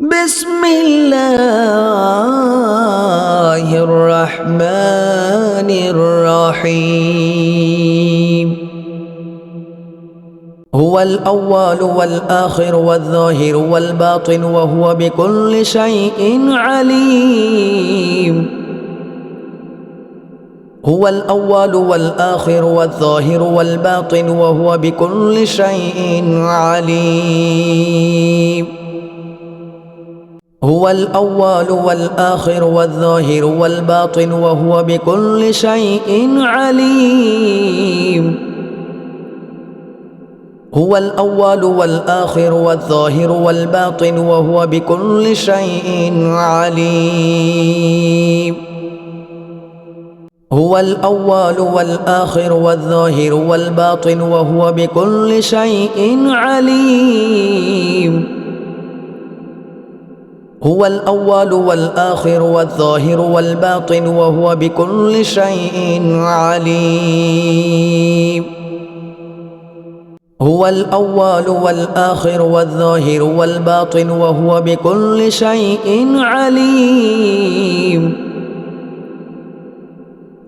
بسم الله الرحمن الرحيم. هو الأول والآخر والظاهر والباطن وهو بكل شيء عليم. هو الأول والآخر والظاهر والباطن وهو بكل شيء عليم. هو الأول والآخر والظاهر والباطن وهو بكل شيء عليم. هو الأول والآخر والظاهر والباطن وهو بكل شيء عليم. هو الأول والآخر والظاهر والباطن وهو بكل شيء عليم. هو الأول والآخر والظاهر والباطن وهو بكل شيء عليم. هو الأول والآخر والظاهر والباطن وهو بكل شيء عليم.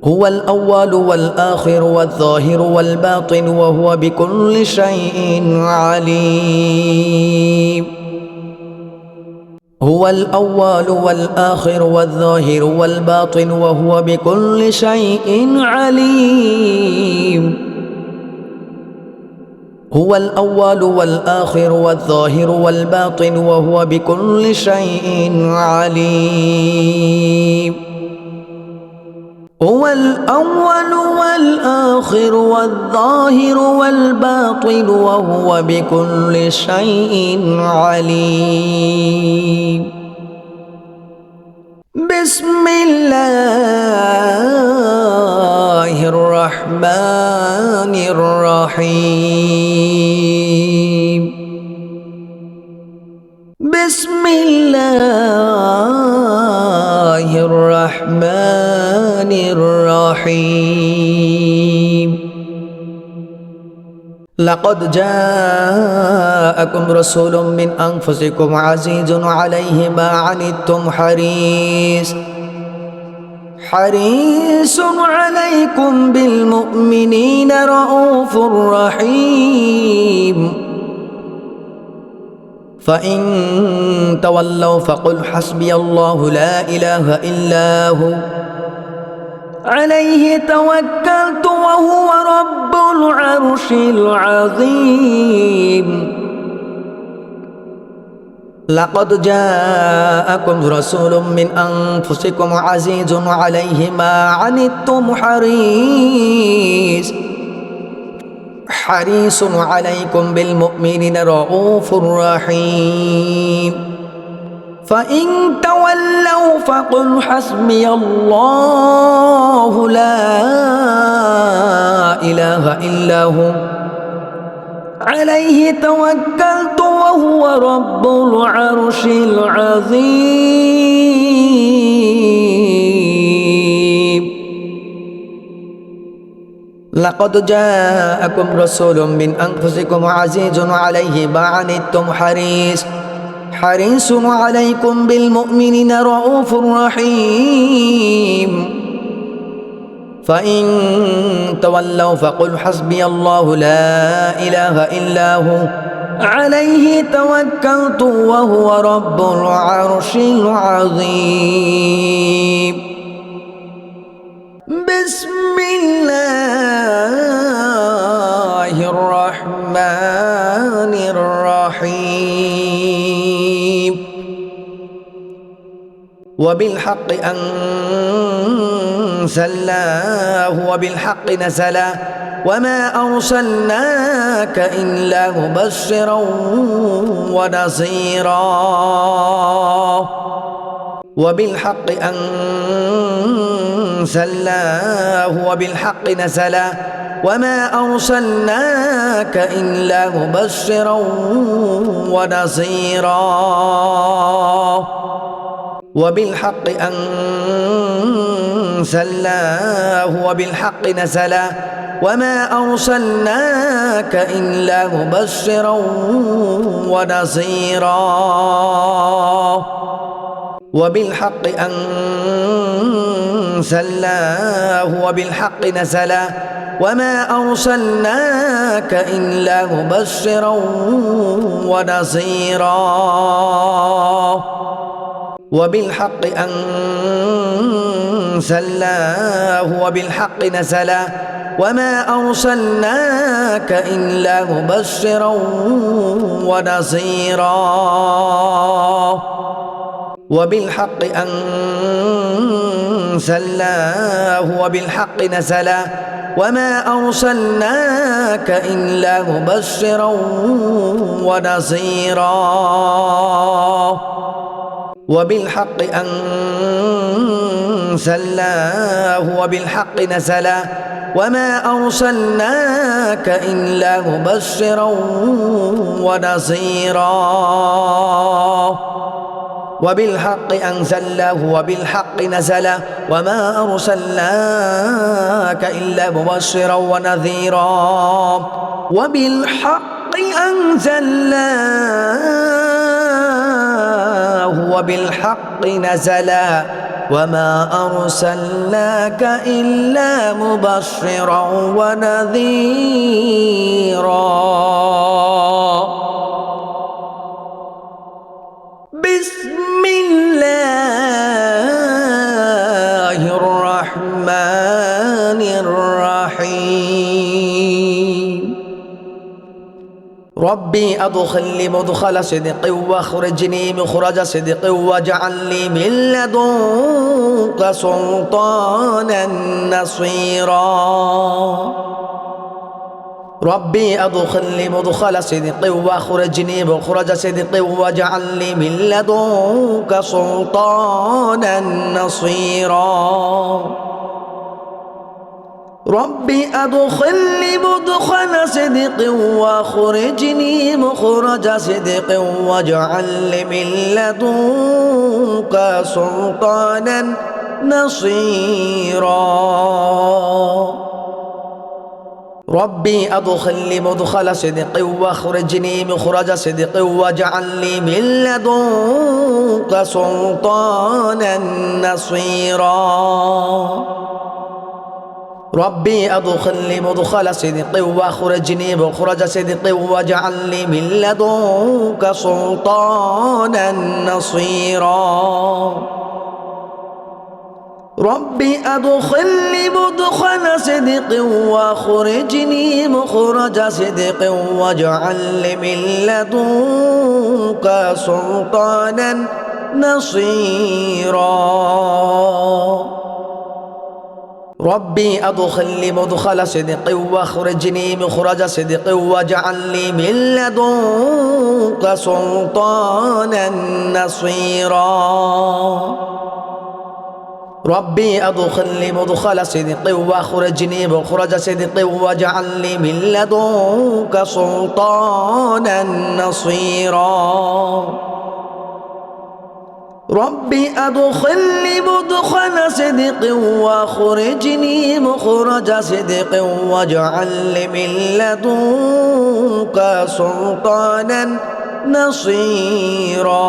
هو الأول والآخر والظاهر والباطن وهو بكل شيء عليم. هو الأول والآخر والظاهر والباطن وهو بكل شيء عليم. هو الأول والآخر والظاهر والباطن وهو بكل شيء عليم. هو الأول والآخر والظاهر والباطن وهو بكل شيء عليم. بسم الله الرحمن الرحيم. بسم الله الرحمن الرحيم. لقد جاءكم رسول من أنفسكم عزيز عليه ما عنتم حريص عليكم بالمؤمنين رؤوف رحيم. فإن تولوا فقل حسبي الله لا إله إلا هو عليه توكلت وهو رب العرش العظيم. لقد جاءكم رسول من أنفسكم عزيز عليه ما عنتم حريص عليكم بالمؤمنين رؤوف رحيم. فإن تولوا فقل حسبي الله لا إله إلا هو عليه توكلت وهو رب العرش العظيم. لقد جاءكم رسول من أنفسكم عزيز عليه ما عنتم حريص عليكم بالمؤمنين رؤوف رحيم. فإن تولوا فقل حسبي الله لا إله إلا هو عليه توكلت وهو رب العرش العظيم. بسم الله الرحمن الرحيم. وبالحق أنزلناه وبالحق نزله وما أرسلناك إلا مبشرا ونذيرا. وبالحق أنزلناه وبالحق نزله وما أرسلناك إلا مبشرا ونذيرا. وبالحق أنزلناه وبالحق نزله وما أرسلناك إلا مبشرا ونذيرا. وبالحق أنزلناه وبالحق نزل وما أرسلناك إلا مبشرا ونذيرا وبالحق أنزلناه وبالحق نزل وما أرسلناك إلا مبشرا ونذيرا وبالحق أنزلناه وبالحق نزل وما أرسلناك إلا مبشرا ونذيرا وبالحق أنزلناه وبالحق نزل وما أرسلناك إلا مبشرا ونذيرا وبالحق أنزلناه وبالحق نزل وما أرسلناك إلا مبشرا ونذيرا وبالحق أنزلناه وبالحق نزل وما أرسلناك إلا مبشرا ونذيرا بسم الله الرحمن الرحيم ربي أدخلني مدخل صدق واخرجني مخرج صدق واجعل لي من لدنك سلطانا نصيرا ربي أدخلني مدخل صدق واخرجني مخرج صدق واجعل لي من لدنك سلطانا نصيرا ربي أدخلني مدخل صدق واخرجني مخرج صدق واجعل لي من لدنك سلطانا نصيرا ربي أدخلني مدخل صدق واخرجني مخرج صدق واجعل لي من لدنك سلطانا نصيرا ربي أدخلني مدخل صدق واخرجني مخرج صدق واجعل لي من لدنك سلطانا نصيرا ربي أدخلني مدخل صدق واخرجني مخرج صدق واجعل لي من لدنك سلطانا نصيرا ربي أدخلني مدخل صدق واخرجني مخرج صدق واجعل لي من لدنك سلطانا نصيرا ربي أدخلني مدخل صدق واخرجني مخرج صدق واجعل لي من لدنك سلطانا نصيرا ربي أدخلني مدخل صدق واخرجني مخرج صدق واجعل لي من لدنك سلطانا نصيرا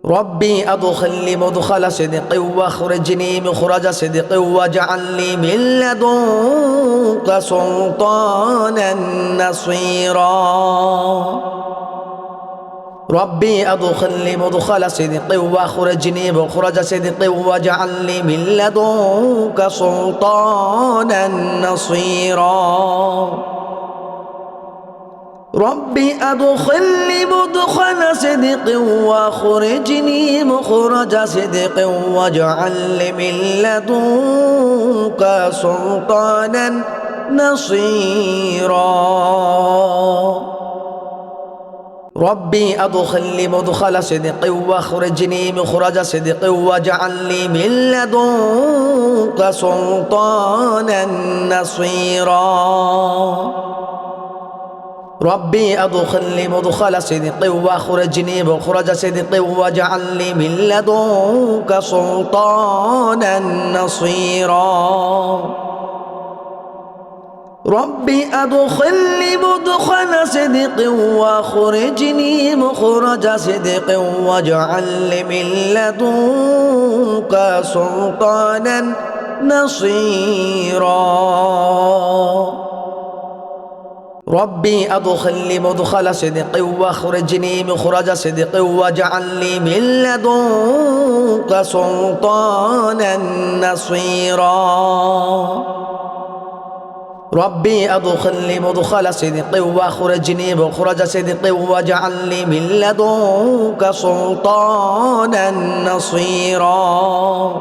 ربي أدخلني مدخل صدق واخرجني مخرج صدق واجعل لي من لدنك سلطانا نصيرا ربي أدخلني مدخل صدق واخرجني مخرج صدق واجعل لي من لدنك سلطانا نصيرا ربي أدخلني مدخل صدق واخرجني مخرج صدق واجعل لي من لدنك سلطانا نصيرا ربي أدخلني مدخل صدق واخرجني مخرج صدق واجعل لي من لدنك سلطانا نصيرا ربي أدخلني مدخل صدق واخرجني مخرج صدق واجعل لي من لدنك سلطانا نصيرا ربي أدخلني مدخل صدق واخرجني مخرج صدق واجعل لي من لدنك سلطانا نصيرا ربي أدخلني مدخل صدق واخرجني مخرج صدق واجعل لي من لدنك سلطانا نصيرا ربي أدخلني مدخل صدق واخرجني مخرج صدق واجعل لي من لدنك سلطانا نصيرا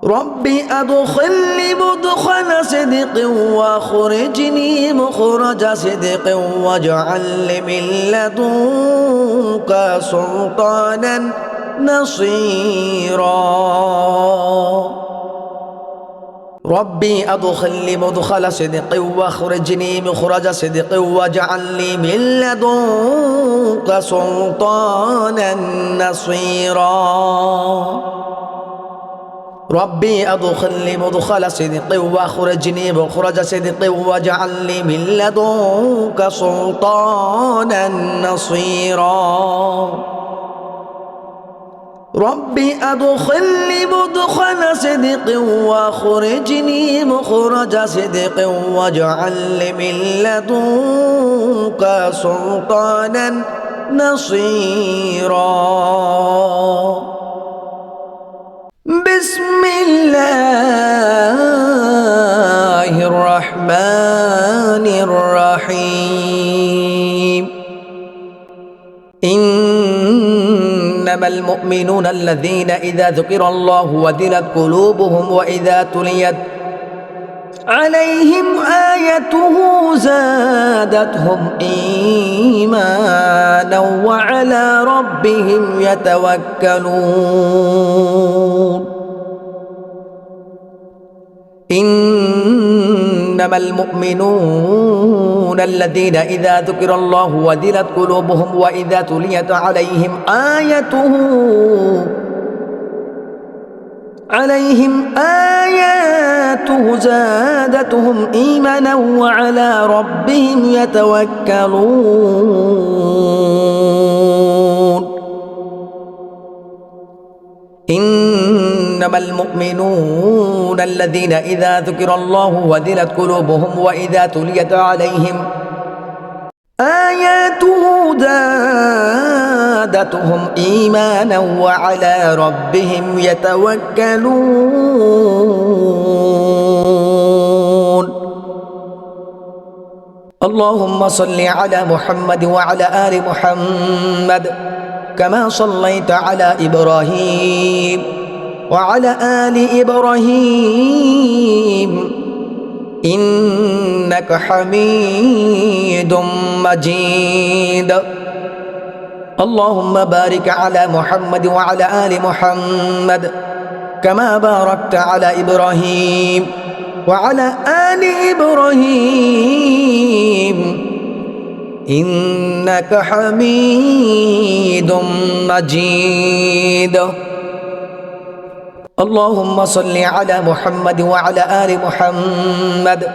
ربي أدخلني مدخل صدق واخرجني مخرج صدق واجعل لي من لدنك سلطانا نصيرا ربي أدخلني مدخل صدق واخرجني مخرج صدق واجعل لي من لدنك سلطانا نصيرا ربي أدخلني مدخل صدق واخرجني مخرج صدق واجعل لي من لدنك سلطانا نصيرا ربي أدخلني مدخل صدق واخرجني مخرج صدق واجعل لي من لدنك سلطانا نصيرا بسم الله الرحمن الرحيم إنما المؤمنون الذين إذا ذكر الله وجلت قلوبهم وإذا تليت عليهم آيته زادتهم إيمانا وعلى ربهم يتوكلون إنما المؤمنون الذين إذا ذكر الله وجلت قلوبهم وإذا تليت عليهم آياته زادتهم إيمانا وعلى ربهم يتوكلون إنما المؤمنون الذين إذا ذكر الله وجلت قلوبهم وإذا تليت عليهم آياته زادتهم إيمانا وعلى ربهم يتوكلون اللهم صل على محمد وعلى آل محمد كما صليت على إبراهيم وعلى آل إبراهيم إنك حميد مجيد اللهم بارك على محمد وعلى آل محمد كما باركت على إبراهيم وعلى آل إبراهيم إنك حميد مجيد اللهم صل على محمد وعلى آل محمد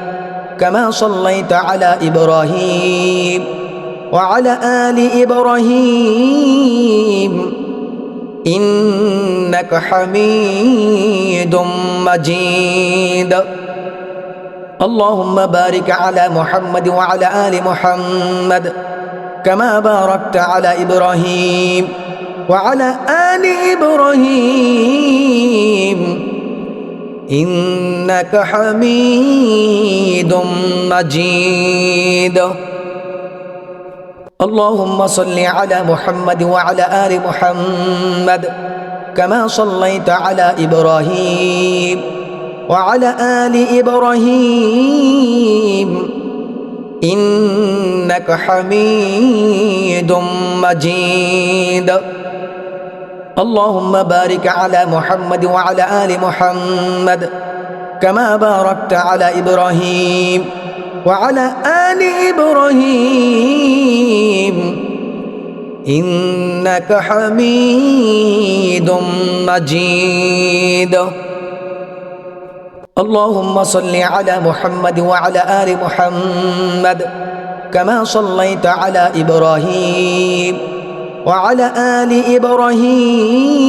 كما صليت على إبراهيم وعلى آل إبراهيم إنك حميد مجيد اللهم بارك على محمد وعلى آل محمد كما باركت على إبراهيم وعلى آل إبراهيم إنك حميد مجيد اللهم صل على محمد وعلى آل محمد كما صليت على إبراهيم وعلى آل إبراهيم إنك حميد مجيد اللهم بارك على محمد وعلى آل محمد كما باركت على إبراهيم وعلى آل إبراهيم إنك حميد مجيد اللهم صل على محمد وعلى آل محمد كما صليت على إبراهيم وعلى آل إبراهيم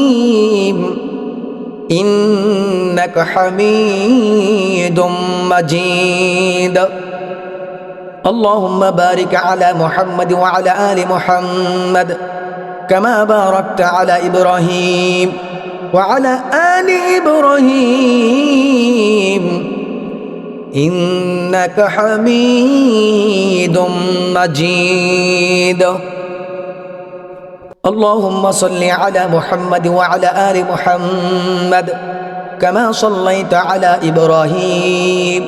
إنك حميد مجيد اللهم بارك على محمد وعلى آل محمد كما باركت على إبراهيم وعلى آل إبراهيم إنك حميد مجيد اللهم صل على محمد وعلى آل محمد كما صليت على إبراهيم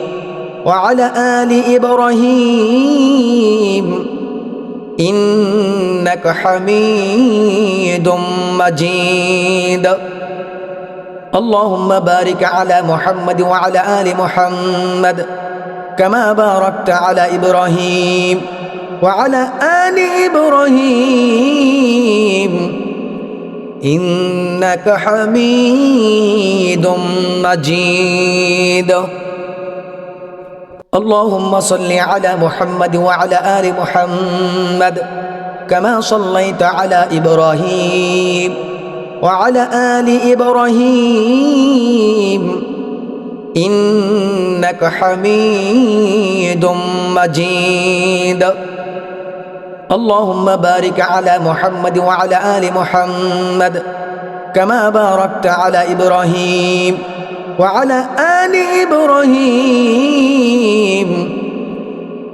وعلى آل إبراهيم إنك حميد مجيد اللهم بارك على محمد وعلى آل محمد كما باركت على إبراهيم وعلى آل إبراهيم إنك حميد مجيد اللهم صل على محمد وعلى آل محمد كما صليت على إبراهيم وعلى آل إبراهيم إنك حميد مجيد اللهم بارك على محمد وعلى آل محمد كما باركت على إبراهيم وعلى آل إبراهيم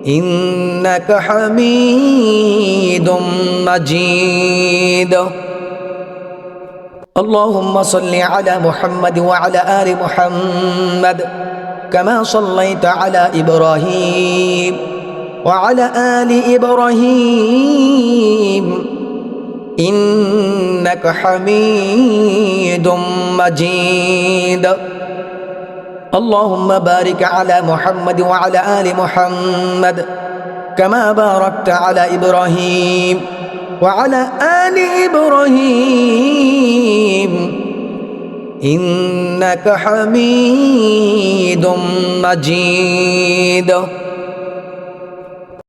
إنك حميد مجيد اللهم بارك على محمد وعلى آل محمد كما باركت على إبراهيم وعلى آل إبراهيم إنك حميد مجيد اللهم بارك على محمد وعلى آل محمد كما باركت على إبراهيم وعلى آل إبراهيم إنك حميد مجيد اللهم صل على محمد وعلى آل محمد كما صليت على إبراهيم وعلى آل إبراهيم إنك حميد مجيد اللهم بارك على محمد وعلى آل محمد كما باركت على إبراهيم وعلى آل إبراهيم إنك حميد مجيد